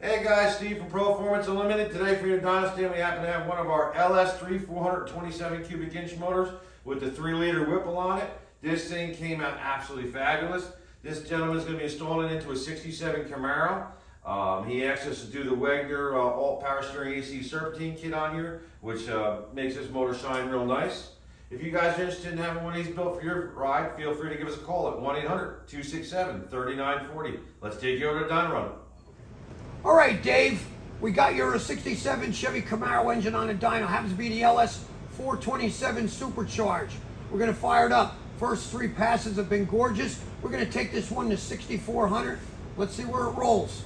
Hey guys, Steve from Proformance Unlimited. Today for your dyno stand, we happen to have one of our LS3 427 cubic inch motors with the 3-liter Whipple on it. This thing came out absolutely fabulous. This gentleman is going to be installing it into a 67 Camaro. He asked us to do the Wegner alt power steering ECU serpentine kit on here, which makes this motor shine real nice. If you guys are interested in having one of these built for your ride, feel free to give us a call at 1-800-267-3940. Let's take you over to dyno run. All right, Dave, we got your 67 Chevy Camaro engine on a dyno. Happens to be the LS 427 Supercharged. We're gonna fire it up. First 3 passes have been gorgeous. We're gonna take this one to 6,400. Let's see where it rolls.